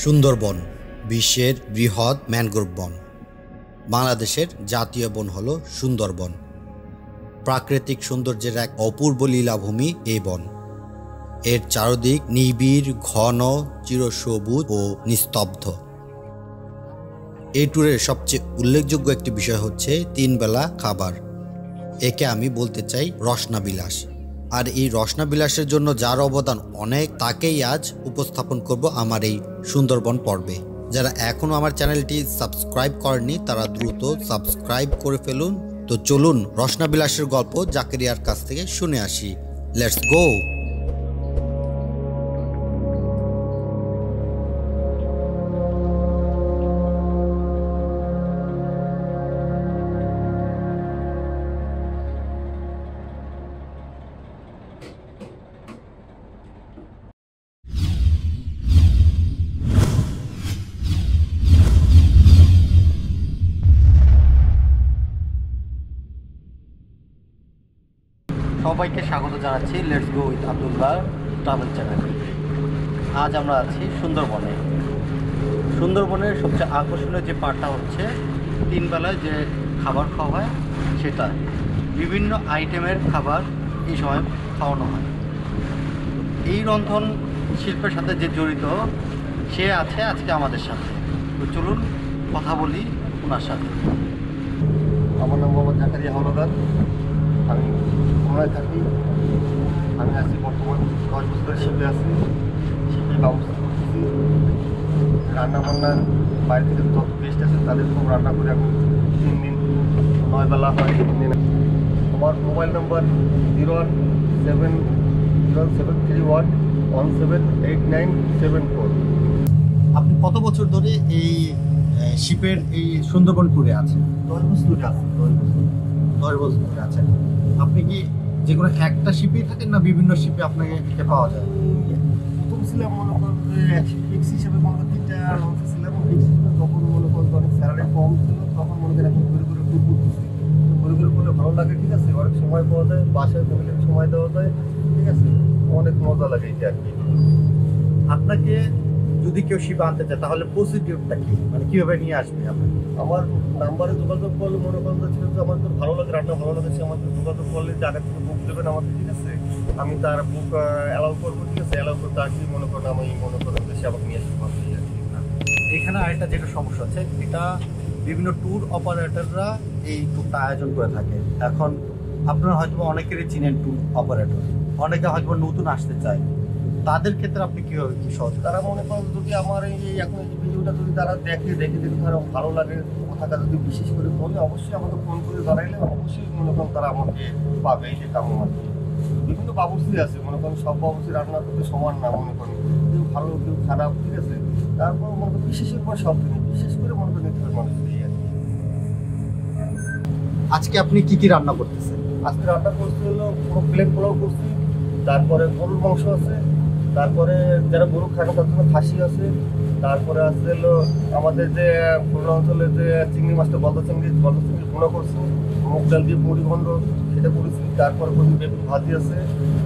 সুন্দরবন বিশ্বের বৃহৎ ম্যানগ্রোভ বন। বাংলাদেশের জাতীয় বন হল সুন্দরবন। প্রাকৃতিক সৌন্দর্যের এক অপূর্ব লীলাভূমি এই বন। এর চারদিক নিবিড়, ঘন, চিরসবুজ ও নিস্তব্ধ। এই ট্যুরের সবচেয়ে উল্লেখযোগ্য একটি বিষয় হচ্ছে 3 বেলা খাবার। একে আমি বলতে চাই রসনাবিলাস। আর এই রসনাবিলাসের জন্য যার অবদান অনেক, তাকেই আজ উপস্থাপন করব আমার এই সুন্দরবন পর্বে। যারা এখনো আমার চ্যানেলটি সাবস্ক্রাইব করেননি তারা দ্রুত সাবস্ক্রাইব করে ফেলুন। তো চলুন রসনাবিলাসের গল্প জাকারিয়ার কাছ থেকে শুনে আসি। Let's go. সবাইকে স্বাগত জানাচ্ছি let's go with Abdullah travel চ্যানেলে। আজ আমরা আছি সুন্দরবনে। সুন্দরবনের সবচেয়ে আকর্ষণীয় যে পার্টটা হচ্ছে 3 বেলায় যে খাবার খাওয়া হয় সেটা। বিভিন্ন আইটেমের খাবার এই সময় খাওয়ানো হয়। এই রন্ধন শিল্পের সাথে যে জড়িত সে আছে আজকে আমাদের সাথে। তো চলুন কথা বলি ওনার সাথে। আমার নাম মোহাম্মদ জাকারিয়া হলদার। আমি খুলনায় থাকি। আমি আছি বর্তমান 10 বছরের শিল্পে আছি। শিল্পে ব্যবস্থা করতেছি। রান্না বান্নার বাইরে থেকে যত গেস্ট আছে তাদের সব রান্না করে আমি 3 দিন 9 বেলা হয়। আমার মোবাইল নাম্বার 01731178974। আপনি কত বছর ধরে এই শিপের এই সুন্দরবন ট্যুরে আছেন? 10 বছর ধরে আছি। 10 বছর ধরে আছেন। আপনি কি যে কোনো একটা শিপেই থাকেন না বিভিন্ন শিপে আপনাকে পাওয়া যায়? প্রথম ছিলাম মনে করেন যে ফিক্স হিসেবে মনে করেন 3টা লঞ্চ ছিলাম। ফিক্স হিসেবে তখন মনে করেন অনেক স্যালারি কম ছিল, তখন মনে করেন এখন ঘুরে ঘুরে ট্যুর করতেছি। ঘুরে ঘুরে করলে ভালো লাগে, ঠিক আছে। অনেক সময় পাওয়া যায়, বাসায় ফ্যামিলির সময় দেওয়া যায়, ঠিক আছে। অনেক মজা লাগে এটা আর কি। আপনাকে যদি কেউ শিপে আনতে চায় তাহলে প্রসিডিউরটা কি, মানে কীভাবে নিয়ে আসবে আপনাকে? আমার নাম্বারে যোগাযোগ করলে মনে করেন যে আমার তো ভালো লাগে, রান্না ভালো লাগে, সে আমাকে যোগাযোগ করলে জায়গা থেকে বুক দেবেন আমাকে, ঠিক আছে। আমি তার বুক অ্যালাউ করবো, ঠিক আছে। অ্যালাউ করতে আসি মনে করেন আমি মনে করেন যে সে আমাকে নিয়ে আসতে পারছি আর কি। এখানে আরেকটা যেটা সমস্যা আছে, এটা বিভিন্ন ট্যুর অপারেটররা এই ট্যুরটা আয়োজন করে থাকে। এখন আপনারা হয়তো অনেকেরই চিনেন ট্যুর অপারেটর, অনেকে হয়তো নতুন আসতে চায়, তাদের ক্ষেত্রে আপনি কীভাবে কি সহজ? তারা মনে করেন যদি আমার এই এখন এই ভিডিওটা যদি তারা দেখে যদি তারা ভালো লাগে, কথাটা যদি বিশেষ করে বলে অবশ্যই আমাকে ফোন করে জানাইলে অবশ্যই মনে করেন তারা আমাকে পাবে। এই যে কেমন আর কি। বিভিন্ন বাবুর্চি আছে, মনে করেন সব বাবুর্চি রান্না করতে সমান না, মনে করেন কেউ ভালো কেউ খারাপ, ঠিক আছে। তারপর মনে করেন বিশেষের পর সব দিনে বিশেষ করে মনে করেন নিতে হবে মানুষ। এই আর কি। আজকে আপনি কি কি রান্না করতেছেন? আজকে রান্না করতে হলো প্লেন পোলাও করছি, তারপরে গরুর মাংস আছে, তারপরে যারা গরু খায় না তার জন্য খাসি আছে, তারপরে আছে হলো আমাদের যে খুলনা অঞ্চলে যে চিংড়ি মাছটা গলদা চিংড়ি ভুনা করছি, মুগ ডাল দিয়ে মুড়ি ঘণ্ট সেটা করেছি, তারপরে বেগুন ভাজি আছে,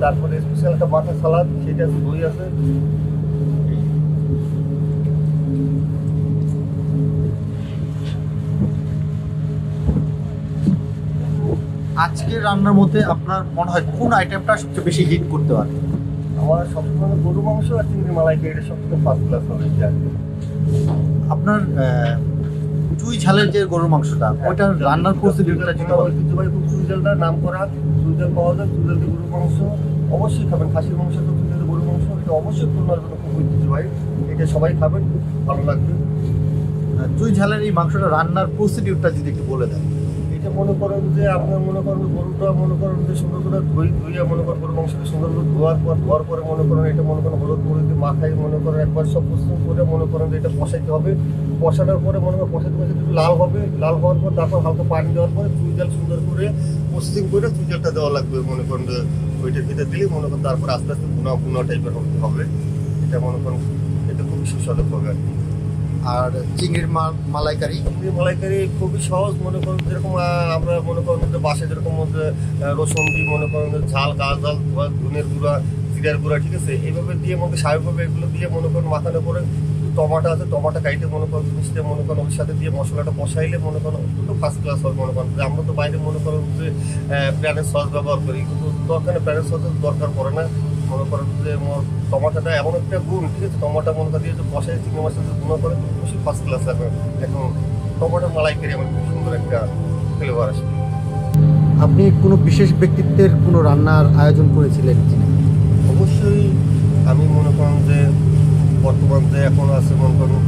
তারপরে স্পেশাল একটা মাথা সালাদ সেটা আছে, দই আছে। আজকে রান্নার মধ্যে আপনার মনে হয় কোন আইটেমটা সবচেয়ে বেশি হিট করতে পারে? আমার সবসময় গরু মাংস আর চিংড়ি মালাইকারি এটা সবথেকে ফার্স্ট ক্লাস হবে। আপনার চুই ঝালের যে গরুর মাংসটা, ওইটার রান্নার প্রসিডিউরটা যেটা ঐতিহ্যবাহী খুব চুই ঝালটা নাম করা, চুই ঝাল পাওয়া যায়। চুই ঝাল দিয়ে গরুর মাংস অবশ্যই খাবেন। খাসির মাংস তো চুই ঝাল গরুর মাংস এটা অবশ্যই খুলনার জন্য খুব ঐতিহ্যবাহী। এটা সবাই খাবেন, ভালো লাগবে। চুই ঝালের এই মাংসটা রান্নার প্রসিডিউরটা যদি একটু বলে দেন। এটা মনে করেন যে আপনার মনে করেন গরুটা মনে করেন যে সুন্দর করে ধুইয়া মনে করেন গরুর মাংসটা সুন্দর করে ধোয়ার পরে মনে করেন এটা মনে করেন হলুদ মরিচ দিয়ে মাখাই মনে করেন একবার সব প্রস্তুত করে মনে করেন যে এটা কষাইতে হবে। কষানোর পরে মনে করেন কষাইতে একটু লাল হবে, লাল হওয়ার পর তারপর হালকা পানি দেওয়ার পরে চুই জাল সুন্দর করে প্রসেসিং করে চুই জালটা দেওয়া লাগবে। মনে করেন যে ওইটার ভিতরে দিলে মনে করেন তারপর আস্তে আস্তে ভুনা টাইপের হবে। এটা মনে করেন এটা খুবই সুস্বাদু হবে আর কি। আর চিংড়ির মালাইকারি খুবই সহজ। মনে করেন যেরকম আমরা মনে করেন বাসায় যেরকম রসুন দিয়ে মনে করেন ঝাল, গাছ ঝাল, ধনের গুঁড়া, জিরার গুঁড়া, ঠিক আছে, এইভাবে দিয়ে মধ্যে স্বাভাবিকভাবে এগুলো দিয়ে মনে করেন মাখানো করে টমাটো আছে, টমাটো কাইটে মনে করেন মিশতে মনে করেন ওর সাথে দিয়ে মশলাটা কষাইলে মনে করেন একটু ফার্স্ট ক্লাস হয় মনে করেন। আমরা তো বাইরে মনে করেন যে প্যানের সস ব্যবহার করি, কিন্তু দরকার প্যানের সসের দরকার পড়ে না। মনে করেন যে টমাটোটা এমন একটা গুণ, ঠিক আছে, টমাটো মনে করেন দিয়ে কষাই চিংড়ি মাছের গুঁড়ো করে খুব ফার্স্ট ক্লাস লাগবে। এখন টমাটো মালাইকারি আমার খুব সুন্দর একটা ফ্লেভার আসে। আপনি কোনো বিশেষ ব্যক্তিত্বের কোনো রান্নার আয়োজন করেছিলেন কিনা? অবশ্যই আমি মনে করেন যে বর্তমান যে এখন আছে মনে করুন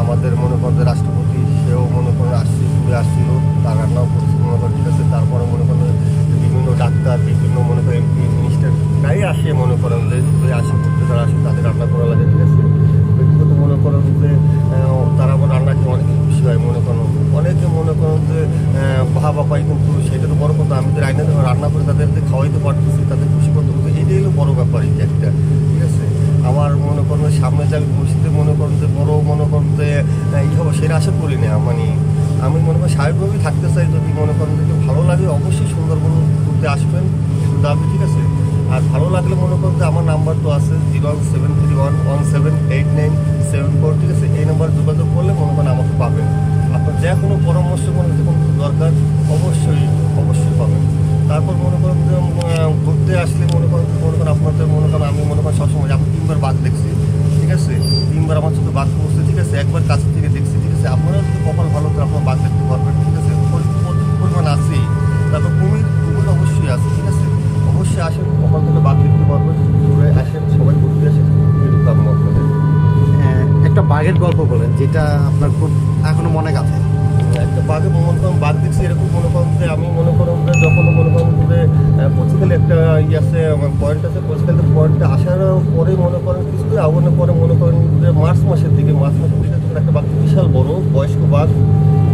আমাদের মনে করেন যে রাষ্ট্রপতি, সেও মনে করেন ঘুরে আসছিল, তার রান্নাও করছে মনে করেন, ঠিক আছে। তারপরে মনে করেন বিভিন্ন ডাক্তার, বিভিন্ন মনে করেন এমপি, মিনিস্টার প্রায় আসে মনে করেন যে আসে ঘুরতে, যারা আসে তাদের রান্না করা লাগে, ঠিক আছে। ব্যক্তিগত মনে করেন যে তারা আমার রান্নাকে অনেক খুশি হয় মনে করেন, অনেকে মনে করেন যে ভাবা পাই, কিন্তু সেটা তো বড় কথা। আমি তো রান্না করে তাদেরকে খাওয়াইতে পারতেছি, তাদের খুশি করতে পারছি, এটাই হলো বড় ব্যাপার এই একটা, ঠিক আছে। আমার মনে করেন সামনে যে আমি বসতে মনে করেন যে বড় মনে করেন যে এই হবো সেটা আশা করি না। মানে আমি মনে করি স্বাভাবিকভাবেই থাকতে চাই। যদি মনে করেন যে ভালো লাগে অবশ্যই সুন্দরবন ঘুরতে আসবেন দাবি, ঠিক আছে। আর ভালো লাগলে মনে করেন যে আমার নাম্বার তো আছে 01731178974, ঠিক আছে। এই নাম্বার যোগাযোগ করলে মনে করেন আমাকে পাবেন। আপনার যে কোনো পরামর্শ কোনো দরকার অবশ্যই পাবেন। তারপর মনে করেন যে ঘুরতে আসলে মনে করেন আপনাদের মনে করেন আমি মনে করেন সবসময় আমি 3বার বাঘ দেখছি, ঠিক আছে। 3বার আমার সাথে বাঘ পড়ছে, ঠিক আছে। একবার কাছে থেকে দেখছি, ঠিক আছে। আপনারাও যদি কপাল ভালো করে আপনার বাঘ দেখতে পারবেন, ঠিক আছে। পরিমাণ আছেই। তারপর কুমির অবশ্যই আছে, ঠিক আছে। অবশ্যই আসেন, কপাল থেকে বাঘ দেখতে পারবেন। ঘুরে আসেন, সবাই ঘুরতে আসেন, আপনাদের একটা বাঘের গল্প বলেন যেটা আপনার খুব এখনো মনে গাঁথে। একটা বাঘে মনে করেন বাঘ দেখছি এরকম মনে করেন যে আমি মনে করেন যে যখন মনে করেন যে পঁচিশখালী একটা আছে পয়েন্ট আছে, পঁচিশখালী পয়েন্টে আসার পরে মনে করেন কিছুদিন আগুনের পরে মনে করেন যে মার্চ মাসের দিকে যখন একটা বাঘ বিশাল বড় বয়স্ক বাঘ,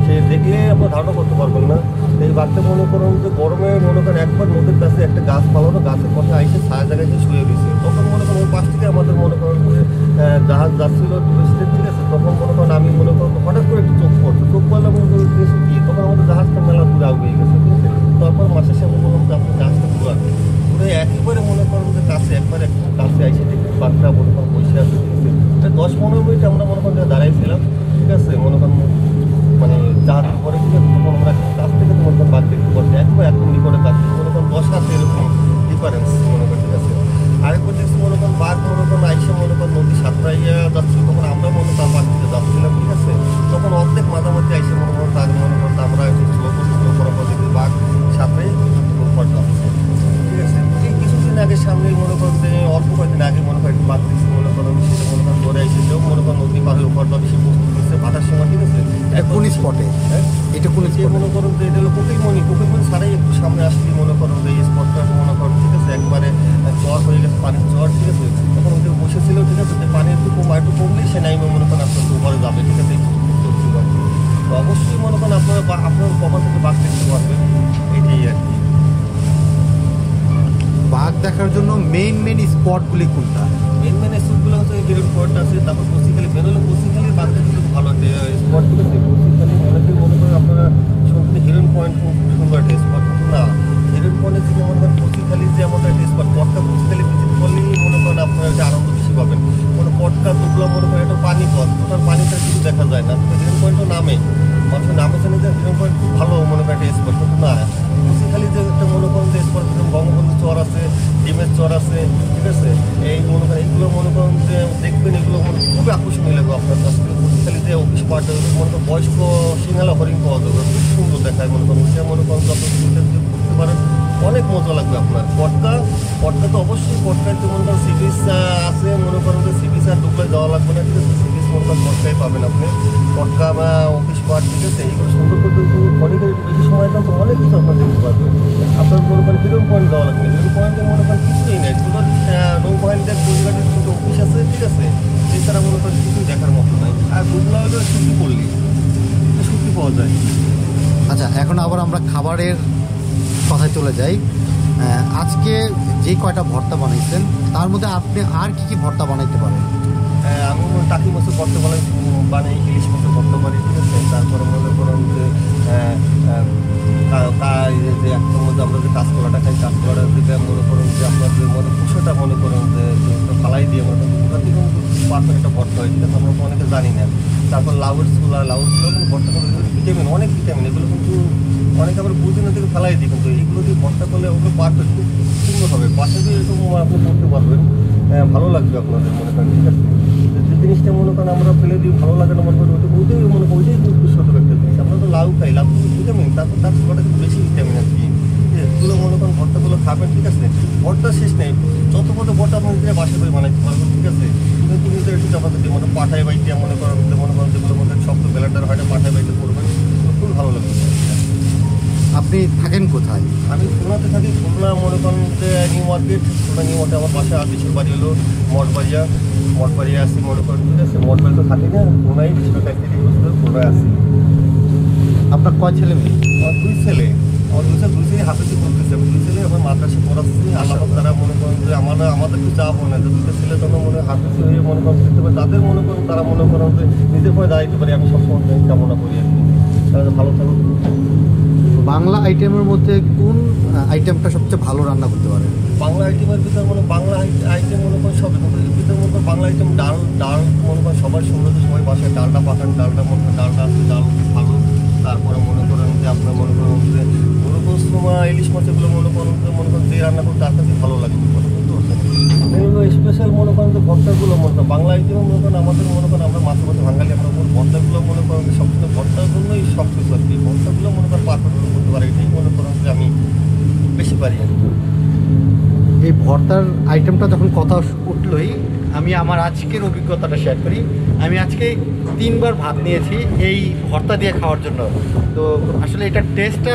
সে দেখলে আপনার ধারণা করতে পারবেন না। এই বাঘটা মনে করেন যে গরমে মনে করেন একবার নদীর কাছে একটা গাছ পালানো, গাছের পাশে আইসে ছায়া জায়গায় যে শুয়ে রয়েছে। তখন মনে করেন ওই পাশ থেকে আমাদের মনে করেন যে জাহাজ যাচ্ছিল টুরিস্টের, ঠিক আছে। তখন মনে করেন আমি মনে করেন হঠাৎ করে একটু চোখ পড়ছে, চোখ পড়লে মনে করেন কি তখন আমাদের জাহাজটা মেলা দূরে আগে গেছে, ঠিক আছে। তারপর মাসের সামনে বললাম যে আপনার জাহাজটা ঘুরাবে, ঘুরে একেবারে মনে করেন যে কাছে একবারে কাছে আইসে দেখি বাঘটা মনে করেন বসে আছে, ঠিক আছে। 10-15 মিনিট আমরা মনে করেন দাঁড়াইছিলাম, ঠিক আছে। মনে করেন মানে জাহাজের পরে ঠিক আছে, তখন আমরা কাছ থেকে তো মনে করেন বাঘ দেখতে পাচ্ছি, একবার এত নিকটে কাছ থেকে মনে করেন 10 হাতে এরকম ডিফারেন্স মনে করেন, ঠিক আছে। আরেকবার দেখছি মনে করেন বাঘ মনে করেন আইসে মনে করেন নদী সাঁতরাইয়া যাচ্ছিল, তখন আমরা মনে করেন তার বাঘ দিকে যাচ্ছিলাম, ঠিক আছে। তখন অর্ধেক মাঝামাঝি আইসে মনে করেন তার মনে করেন আমরা একটু স্লো করার পর দেখি বাঘ সাঁতরাই উপর যাচ্ছে, ঠিক আছে। এই কিছুদিন আগে সামনে মনে করেন যে অল্প কয়েকদিন আগে মনে করেন বাঘ দেখছি মনে করেন সেটা মনে করেন ধরে আইসে সেও মনে করেন নদী পাড়ে উপর বেশি প্রস্তুত হচ্ছে ভাটার সময়, ঠিক আছে। কোন স্পটে এটা কোন মনে করেন যে এটা হলো কোকিলমণি ছাড়াই একটু সামনে আসলে মনে করেন যে এই স্পটটা মনে করেন, ঠিক আছে। একবারে জ্বর হয়ে গেছে, পানির জ্বর, ঠিক আছে। তখন ওদের বসেছিল, ঠিক আছে, যে পানি একটু কমলেই সে নাইমে মনে করেন আপনার উপরে যাবে, ঠিক আছে। তো অবশ্যই মনে করেন আপনার কখন থেকে বাঘ দেখতে পারবেন, এটাই আর কি। বাঘ দেখার জন্য মেইন স্পটগুলি কোনটা? মেন স্পটগুলো হচ্ছে হিরন পয়েন্ট আছে, তারপর পঁচিশখালী বেরোলে পঁচিশখালী বাঘটা কিন্তু ভালো একটা স্পট, ঠিক আছে। পঁচিশখালী অনেকেই মনে করেন আপনারা শুনতে হিরন পয়েন্ট খুব সুন্দর একটা স্পট, কিন্তু না। হিরন পয়েন্টের থেকে মনে করেন পঁচিশখালী যে আমাদের একটা স্পট, পটকা পঁচিশখালী ভিজিট করলেই মনে করেন আপনারা একটা আনন্দ বেশি পাবেন। কোনো পটকা দুগুলো মনে করেন একটা পানি পথ, টোটাল পানিটা কিছু দেখা যায় না। হিরন পয়েন্টও নামে, মানুষ নামে জানি যে হিরন পয়েন্ট খুব ভালো মনে করেন একটা স্পট, কিন্তু না। পঁচিশখালী যে একটা মনে করেন যে স্পট, বঙ্গবন্ধু চর আছে, ডিমের চর আছে, ঠিক আছে। এই মনে করেন এগুলো মনে করেন যে দেখবেন, এগুলো খুবই আকর্ষণীয় লাগবে আপনার কাছ থেকে। পঁচিশখালী যে অফিস পার্ট মনে করেন বয়স্ক সিঙ্গালা হরিণ পাওয়া যাবে, খুব সুন্দর দেখায় মনে করেন। সে মনে করেন যত করতে পারেন অনেক মজা লাগবে আপনার। পটকা তো অবশ্যই পটকাতে মনে করেন সি বিচ আছে, মনে করেন যে সি বিচ আর ডুবলে যাওয়া লাগবে না, ঠিক আছে। সি বিচ মনে করেন পটকাই পাবেন আপনি, পটকা বা অফিস পার্ট, ঠিক আছে। এইগুলো সুন্দর করতে অনেকের বেশি সময় দাম তো অনেক কিছু আপনার দেখতে পারবেন। আপনার মনে করেন হিরন পয়েন্ট যাওয়া লাগবে, হিরন পয়েন্টে মনে করেন কিছুই নেই, শুধু নৌবাহিনীদের কুচগাটির কিন্তু অফিস আছে, ঠিক আছে। এছাড়া মনে করেন কিছুই দেখার মতো নাই। আর ডুবলা হলে ছুটি পড়লি ছুটি পাওয়া যায়। আচ্ছা, এখন আবার আমরা খাবারের কথায় চলে যাই। আজকে যে কয়টা ভর্তা বানাইছেন তার মধ্যে আপনি আর কি ভর্তা বানাইতে পারেন? আমি টাকি মাছের ভর্তা বানাই, ইলিশ মাছের ভর্তা বানাই, ঠিক আছে। তারপরে মনে করেন যে একটার মধ্যে আমরা যে কাঁচকলাটা খাই, কাঁচকলাটা দিকে মনে করেন যে আপনার যে মনে কুশোটা মনে করেন যে ফালাই দিয়ে মনে করেন পারফেক্ট একটা ভর্তা হয়, ঠিক আছে। আমরা ভিটামিন, এগুলো কিন্তু অনেকে আবার বুঝে না থেকে ফেলাই দিই, কিন্তু এইগুলো দিয়ে ভর্তা করলে ওগুলো পারফেক্ট খুব সুন্দর হবে। পাশে দিয়ে এরকম আপনি করতে পারবেন, ভালো লাগবে আপনাদের মনে করেন, ঠিক আছে। যে জিনিসটা মনে করেন আমরা ফেলে দিই ভালো লাগে না মনে করেন, ওইটাই মনে করেন ওইটাই খুব সুন্দর একটা জিনিস। আমরা তো লাউ খাই, লাউ কিন্তু ভিটামিন, তারপর তার ছোটোটা কিন্তু বেশি ভিটামিন আর কি। এগুলো মনে করেন ভর্তাগুলো খাবেন, ঠিক আছে। ভর্তা শেষ নেই, যত কত ভর্তা আপনি নিজেরা বাসা করে বানাইতে পারবেন, ঠিক আছে। কিন্তু নিজেদের একটু চাপাতে মানে পাঠায় বাইতে মনে করেন যেগুলো মধ্যে শক্ত ব্লেন্ডার হয় না, পাঠায় বাইতে করবেন, খুব ভালো লাগবে। আপনি থাকেন কোথায়? আমি খুলনাতে থাকি, খুলনা মনে করেন যে new market, Khulna new market আমার বাসা। আর দেশের বাড়ি হলো মঠবাড়িয়া আসি মনে করেন, ঠিক আছে। মঠবাড়ি তো থাকি না, খুলনাই বেশিরভাগ একটি বছর খুলনায় আসি। আপনার কয় ছেলে মেয়ে? আমার 2 ছেলে, আমার 2 ছেলে হাফেজে পড়তেছে। 2 ছেলে আমার মাদ্রাসা পড়াচ্ছি। আল্লাহ তারা মনে করেন যে আমাদের কিছু চাপ হয় না, যে 2 ছেলে তখন মনে হাফেজে হয়ে মনে করেন দিতে পারে, তাদের মনে করেন তারা মনে করেন যে নিজের পরে দাঁড়াইতে পারে। আমি সবসময় কামনা করি আর কি, তারা ভালো থাকুক। বাংলা আইটেমের মধ্যে কোন আইটেমটা সবচেয়ে ভালো রান্না করতে পারেন? বাংলা আইটেমের ভিতরে বাংলা আইটেম মনে করেন সব, কিন্তু এর ভিতরে মনে করেন বাংলা আইটেম ডাল মনে করেন সবার সুন্দর, সবাই বাসায় ডালটা পাঠান, ডালটা মনে করেন ডালটা ভালো। তারপরে মনে করেন যে আপনার মনে করেন যে ইলিশ মাছ এগুলো মনে করেন যে রান্না করতে তার কাছে ভালো লাগে। এগুলো স্পেশাল মনে করেন যে ভর্তাগুলো মনে করেন বাংলা আইটেমে মনে করেন আমাদের মনে করেন আমরা মাঝে মাঝে বাঙালি আমরা ভর্তাগুলো মনে করেন সবসময় ভর্তার জন্যই সব কিছু আর কি। ভর্তাগুলো মনে করেন পারফেক্ট করতে পারে, এটাই মনে করেন যে আমি বেশি পারি আর কি। এই ভর্তার আইটেমটা যখন কথা উঠলই, আমি আমার আজকের অভিজ্ঞতাটা শেয়ার করি। আমি আজকে 3 বার ভাত নিয়েছি এই ভর্তা দিয়ে খাওয়ার জন্য। তো আসলে এটার টেস্টটা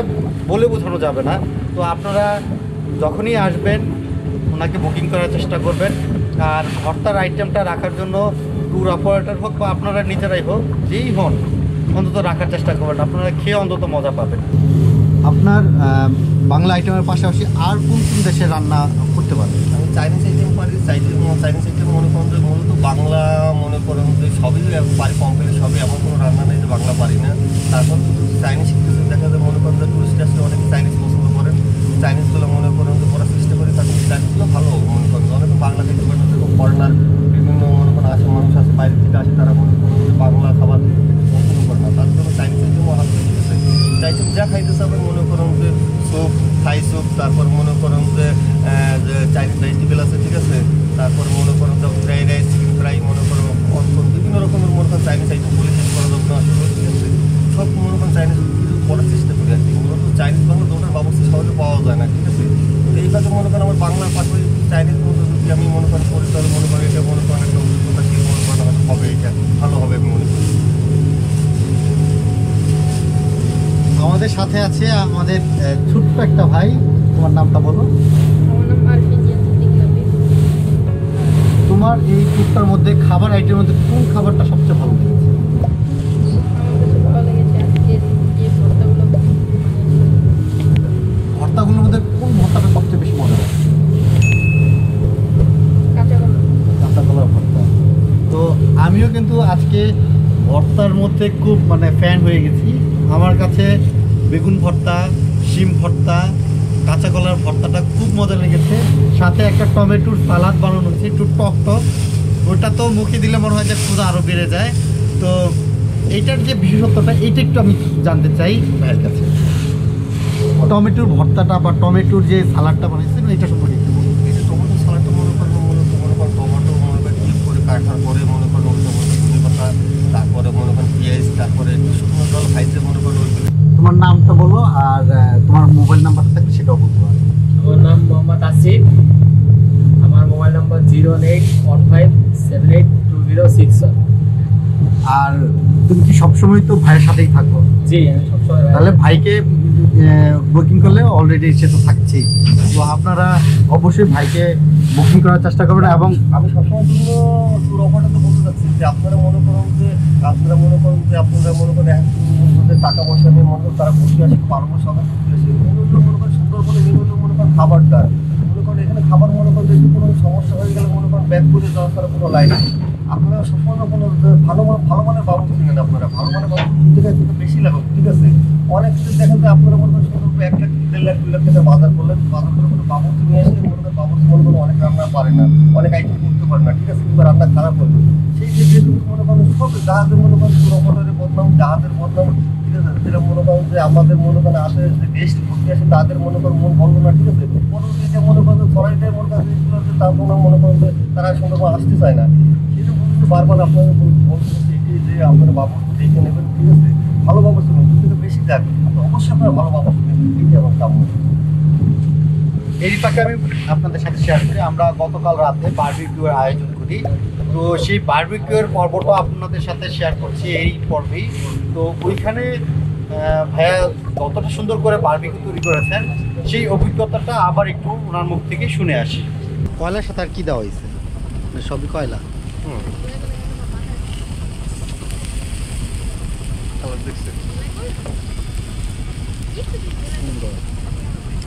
বলে বোঝানো যাবে না। তো আপনারা যখনই আসবেন ওনাকে বুকিং করার চেষ্টা করবেন। আর ভর্তার আইটেমটা রাখার জন্য ট্যুর অপারেটর হোক বা আপনারা নিজেরাই হোক, যেই হন অন্তত রাখার চেষ্টা করবেন, আপনারা খেয়ে অন্তত মজা পাবেন। আপনার বাংলা আইটেমের পাশাপাশি আর কোন কোন দেশে রান্না করতে পারবেন? আমি চাইনিজ আইটেম পারি। চাইনিজ আইটেম মনে করেন যে মূলত বাংলা মনে করেন যে সবই পারি, কমপ্লিট সবই, এমন কোনো রান্না নেই যে বাংলা পারি না। তারপর চাইনিজ কিছু দেখা যায় মনে করেন যে টুরিস্ট আসলে অনেকে চাইনিজ পছন্দ করেন, চাইনিজগুলো মনে করেন যে করার চেষ্টা করি। তাদের চাইনিজগুলো ভালো মনে করেন, অনেকে বাংলা খেতে পারেন, ফরেনার বিভিন্ন মনে করেন আসে মানুষ আছে বাইরে থেকে আসে, তারা মনে করেন যে বাংলা খাবার পছন্দ করে না, তাদের জন্য চাইনিজ আইটেমও আসছে, ঠিক আছে। চাইনিজ যা খাইতে চাবেন মনে করেন যে স্যুপ, থাই স্যুপ, তারপর মনে করেন যে চাইনিজ ভেজিটেবল আছে, ঠিক আছে। তারপর মনে করেন যে ফ্রাইড রাইস, চিকেন ফ্রাই মনে করেন বিভিন্ন রকমের মনে করেন চাইনিজ আইটেম বলে শেষ করা যাবে না আসলে, ঠিক আছে। সব মনে করেন চাইনিজ কিছু করার চেষ্টা করি আর কি। মূলত চাইনিজ বাংলা দুটোর ব্যবস্থা সহজে পাওয়া যায় না, ঠিক আছে। তো এই কাজে মনে করেন আমার বাংলার পাশাপাশি চাইনিজ মধ্যে যদি আমি মনে করেন করি তাহলে মনে করেন এটা মনে করেন একটা অভিজ্ঞতা কি মনে করেন হবে, এটা ভালো হবে আমি মনে করি। আমাদের সাথে আছে আমাদের ছোট্ট একটা ভাই। তোমার নামটা বলো। তোমার এই ট্যুরটার মধ্যে খাবার আইটেমের মধ্যে কোন খাবারটা সবচেয়ে ভালো লেগেছে? ভর্তাগুলোর মধ্যে কোন ভর্তাটা সবচেয়ে বেশি মজা লাগে? কাঁচা কলার ভর্তা। তো আমিও কিন্তু আজকে ভর্তার মধ্যে খুব ফ্যান হয়ে গেছি। আমার কাছে বেগুন ভর্তা, শিম ভর্তা, কাঁচা কলার ভর্তাটা খুব মজা লেগেছে। সাথে একটা টমেটোর সালাদ বানানো হচ্ছে, একটু টক টক, ওটা তো মুখে দিলে মনে হয় যে ক্ষুধা আরও বেড়ে যায়। তো এইটার যে বিশেষত্বটা এইটা একটু আমি জানতে চাই ভাইয়ের কাছে। টমেটোর ভর্তাটা বা টমেটোর যে সালাডটা বানিয়েছেন এটা সম্পর্কে একটু বলুন। এই যে টমেটো সালাডটা মনে করেন টমেটো মনে করেন ক্লিপ করে কাটার পরে মনে করেন ওইটা ধনে পাতা, তারপরে মনে করেন পেঁয়াজ, তারপরে একটু শুকনো জল খাইতে মনে করেন ওইগুলো। তোমার নামটা বলো আর তোমার মোবাইল নাম্বারটা থাকবে সেটাও বলতে পারো। আমার নাম মোহাম্মদ আসিফ, আমার মোবাইল নাম্বার 081578206। আর তুমি কি সবসময় তো ভাইয়ের সাথেই থাকো? জি, আমি সবসময়। তাহলে ভাইকে বুকিং করলে অলরেডি সে তো থাকছেই, তো আপনারা অবশ্যই ভাইকে বুকিং করার চেষ্টা করবেন। এবং আমি সবসময় ট্যুর অফারটা তো বলতে চাচ্ছি যে আপনারা মনে করেন যে আপনারা মনে করেন টাকা পয়সা নিয়ে মনে করেন তারা ঘুরতে আসে, পারবো সকাল ঘুরতে আসে, মনে করেন সুন্দরবনে মেনু মনে করেন খাবারটা মনে করেন এখানে খাবার মনে করেন যদি কোনো সমস্যা হয়ে গেলে মনে করেন ব্যাক করে যাওয়া ছাড়া কোনো লাইন নেই। আপনারা সবসময় কোনো ভালো মানের বাবু কিনেন, আপনারা ভালো মানের বাবু কিনতে গেলে কিন্তু বেশি লাগুক, ঠিক আছে। অনেক কিছু দেখেন যে আপনারা মনে করেন সুন্দর 1 লাখ 1.5 লাখ 2 লাখ টাকা বাজার করলেন, বাজার করে কোনো বাবু নিয়ে এসে মনে করেন বাবু মনে করেন অনেক রান্না পারে না, অনেক আইটেম করতে পারে না, ঠিক আছে, কিংবা রান্না খারাপ হবে। সেই ক্ষেত্রে কিন্তু মনে করেন সব জাহাজের মনে করেন পুরো বদনাম, জাহাজের বদনাম ঠিক আছে, যেটা মনে করেন যে আমাদের মনে করেন আসে যে গেস্ট ঘুরতে আসে তাদের মনে করেন মন ভালো না, ঠিক আছে, পরবর্তীতে মনে করেন সরাইটাই মনে করেন তারপর মনে করেন যে তারা সুন্দরবন আসতে চায় না। সেটা বলতে বারবার আপনাদের বলতে যে আপনারা ব্যবস্থা দেখে নেবেন, ঠিক আছে, ভালো ব্যবস্থা নেবেন, কিন্তু বেশি যাবে অবশ্যই আপনারা ভালো ব্যবস্থা নেবেন, এটাই আমার কাম্য। এই ফাঁকে আমি আপনাদের সাথে শেয়ার করি, আমরা গতকাল রাতে বারবিকিউর আয়োজন করি। তো সেই বারবিকিউর পর্বটা আপনাদের সাথে শেয়ার করছি এই পর্বেই। তো ওইখানে ভাইয়া কতটা সুন্দর করে বারবিকিউ তৈরি করেছেন সেই অভিজ্ঞতাটা আবার একটু ওনার মুখ থেকে শুনে আসি। কয়লার সাথে আর কি দেওয়া হয়েছে? সবই কয়লা। দেখছেন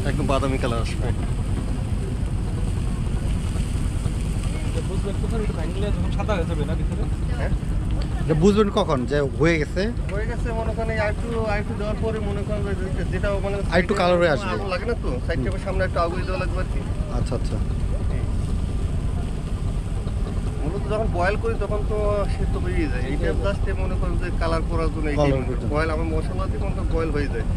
একদম বাদামি কালার আসবে। বুঝবেন কখন যে হয়ে গেছে? হয়ে গেছে মনে করেন আরেকটু দেওয়ার পরে মনে করেন যেটা মানে আরেকটু কালার হয়ে আসবে, আগুন লাগে না তো সাইড থেকে সামনে একটু আগুন দেওয়া লাগবে আর কি। আচ্ছা আচ্ছা। মূলত যখন বয়েল করি তখন তো সেদ্ধ হয়ে যায়, এইটা জাস্ট মনে করেন যে কালার করার জন্য বয়েল আমার মশলা দিয়ে মনে করেন বয়েল হয়ে যায়।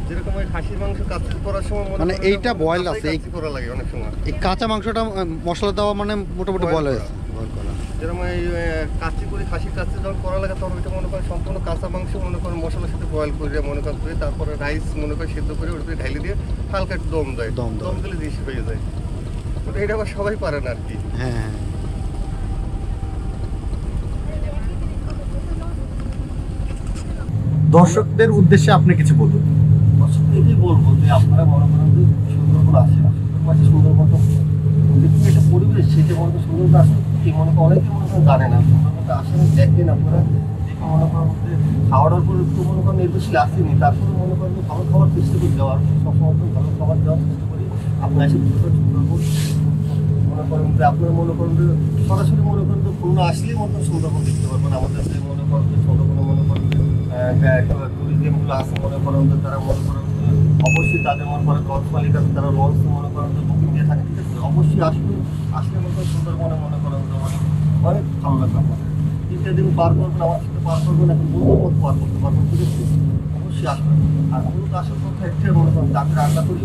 যেরকম ওই খাসির মাংস কাচ্চি করার সময় মানে এইটা বয়েল আছে, এই করা লাগে অনেক সময়। এই কাঁচা মাংসটা মশলা দেওয়া মানে মোটামুটি বয়েল হয়েছে, বয়েল করা। যেরকম এই কাচ্চি করে খাসির কাচ্চি যখন করা লাগে তখন ওইটা মনে করেন সম্পূর্ণ কাঁচা মাংস মনে করেন মশলার সাথে বয়েল করে মনে করেন করে তারপরে রাইস মনে করেন সেদ্ধ করে ওটা ঢাইলে দিয়ে হালকা একটু দম দেয়, দম দিলে জিনিস হয়ে যায়। ওটা এটা আবার সবাই পারে না আর কি। হ্যাঁ হ্যাঁ। দর্শকদের উদ্দেশ্যে আপনি কিছু বলুন। দর্শকদের এটাই বলবো যে আপনারা মনে করেন যে সুন্দরবন আসেন, সুন্দরবন একটা পরিবেশ সেটা মনে করেন সুন্দরবন আসলে কি মনে করেন অনেকে মনে করেন জানে না, সুন্দরবনটা আসেন দেখেন আপনারা দেখে মনে করেন যে খাওয়ার পরে একটু মনে করেন এর বেশি আসেনি, তারপরে মনে করেন যে ভালো খাবার চেষ্টা করি দেওয়ার, সবসময় ভালো খাবার দেওয়ার চেষ্টা করি। আপনার এসে সুন্দরবন মনে করেন যে আপনারা মনে করেন যে সরাসরি মনে করেন যে খুলনা আসলেই মনে করেন সুন্দরবন দেখতে পারবেন। আমাদের যে মনে করেন যে ছোটো কোনো মনে করেন যে টুরিজমগুলো আছে মনে করেন যে তারা মনে করেন অবশ্যই তাদের মনে করেন লঞ্চ মালিক আছে, তারা লঞ্চ মনে করেন যে বুকিং দিয়ে থাকে, ঠিক আছে, অবশ্যই আসলে মনে করেন সুন্দরবনে মনে করেন যে অনেক ভালো লাগবে। আপনাদের 3 দিন পার করবেন আমার সাথে, পার করবেন এখন বন্ধুর মতো পার করতে পারবেন, ঠিক আছে, অবশ্যই আসবেন। আর মূলত আসার কথা একটাই মনে করেন যাকে রান্না করি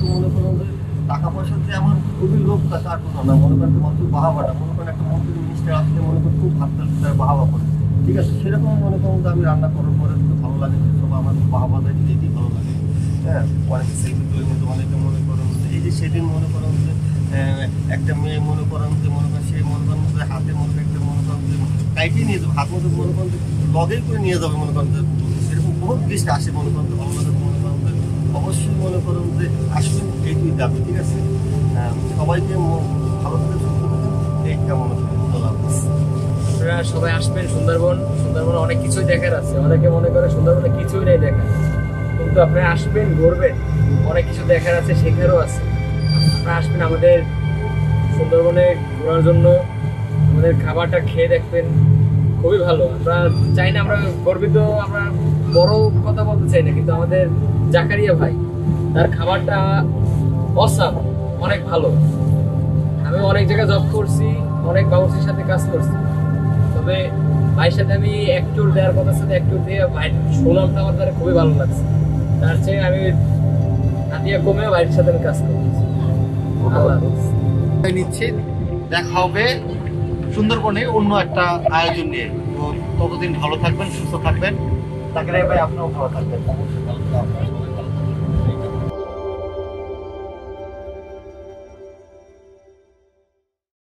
তো মনে করেন যে টাকা পয়সার যে আমার খুবই লোক তার কোনো না, মনে করেন মাত্র বাহাবাটা মনে করেন একটা মন্ত্রী মিনিস্টার আসলে মনে করেন খুব হাত তার বাহাবা করে, ঠিক আছে, সেরকম মনে করেন যে আমি রান্না করার পরে খুব ভালো লাগে, সব আমার বাহাবা দেয়, এটাই ভালো লাগে। হ্যাঁ, অনেকে সেলফি তুলে নিতে, অনেকে মনে করেন যে এই যে সেদিন মনে করেন যে একটা মেয়ে মনে করেন যে সে মনে করেন যে হাতে মনে করেন একটা মনে করেন যে কাইটেই নিয়ে যাবে, হাত মতো মনে করেন যে লগেই করে নিয়ে যাবে, মনে করেন যে সেরকম বহুত গেস্ট আসে মনে করেন যে ভালো লাগে, মনে করেন যে অবশ্যই মনে করেন যে আসবেন, এইটুই যাবে, ঠিক আছে। সবাইকে ভালো করে সুস্থ থাকেন, এইটা মনে করেন। আপনারা সবাই আসবেন সুন্দরবন। সুন্দরবনে অনেক কিছুই দেখার আছে, অনেকে মনে করে সুন্দরবনে কিছুই নেই দেখার, কিন্তু আপনারা আসবেন ঘুরবেন, অনেক কিছু দেখার আছে, শেখারও আছে। আপনারা আসবেন আমাদের সুন্দরবনে ঘোরার জন্য, আমাদের খাবারটা খেয়ে দেখবেন, খুবই ভালো। আমরা চাই না, আমরা গর্বিত, আমরা বড় কথা বলতে চাই না, কিন্তু আমাদের জাকারিয়া ভাই তার খাবারটা অসাম, অনেক ভালো। আমি অনেক জায়গায় জব করছি, অনেক বাবুসির সাথে কাজ করছি, তবে ভাইয়ের সাথে আমি এক ট্যুর দেওয়ার কথা, সাথে এক ট্যুর দিয়ে ভাই সুনামটা আমার দ্বারা খুবই ভালো লাগছে। তার চেয়ে আমি হাতিয়া কমেও ভাইয়ের সাথে আমি কাজ করছি। নিচ্ছি, দেখা হবে সুন্দরবনে অন্য একটা আয়োজন নিয়ে। তো ততদিন ভালো থাকবেন, সুস্থ থাকবেন। জাকারিয়া ভাই আপনিও ভালো থাকবেন।